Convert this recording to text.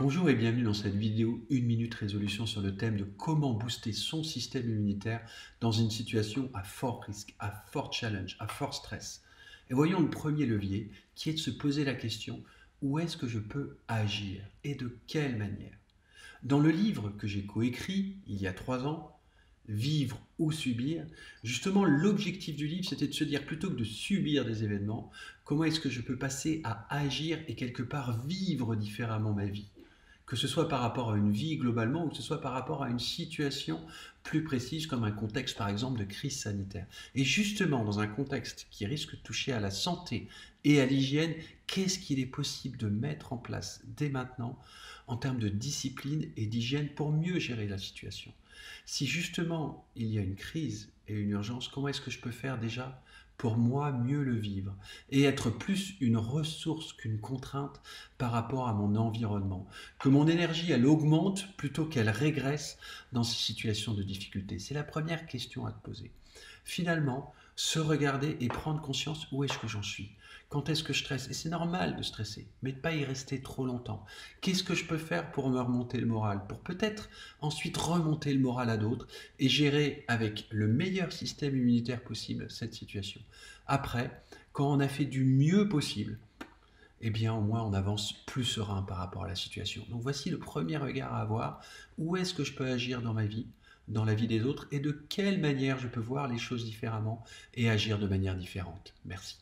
Bonjour et bienvenue dans cette vidéo 1 minute résolution sur le thème de comment booster son système immunitaire dans une situation à fort risque, à fort challenge, à fort stress. Et voyons le premier levier qui est de se poser la question: où est-ce que je peux agir et de quelle manière? Dans le livre que j'ai coécrit il y a 3 ans, Vivre ou subir, justement l'objectif du livre c'était de se dire, plutôt que de subir des événements, comment est-ce que je peux passer à agir et quelque part vivre différemment ma vie, que ce soit par rapport à une vie globalement ou que ce soit par rapport à une situation plus précise comme un contexte par exemple de crise sanitaire. Et justement dans un contexte qui risque de toucher à la santé et à l'hygiène, qu'est-ce qu'il est possible de mettre en place dès maintenant en termes de discipline et d'hygiène pour mieux gérer la situation? Si justement il y a une crise et une urgence, comment est-ce que je peux faire déjà pour moi mieux le vivre et être plus une ressource qu'une contrainte par rapport à mon environnement, que mon énergie elle augmente plutôt qu'elle régresse dans ces situations de difficulté? C'est la première question à te poser. Finalement, se regarder et prendre conscience: où est-ce que j'en suis? Quand est-ce que je stresse? Et c'est normal de stresser, mais de ne pas y rester trop longtemps. Qu'est-ce que je peux faire pour me remonter le moral, pour peut-être ensuite remonter le moral à d'autres et gérer avec le meilleur système immunitaire possible cette situation? Après, quand on a fait du mieux possible, eh bien au moins on avance plus serein par rapport à la situation. Donc voici le premier regard à avoir: où est-ce que je peux agir dans ma vie, dans la vie des autres, et de quelle manière je peux voir les choses différemment et agir de manière différente. Merci.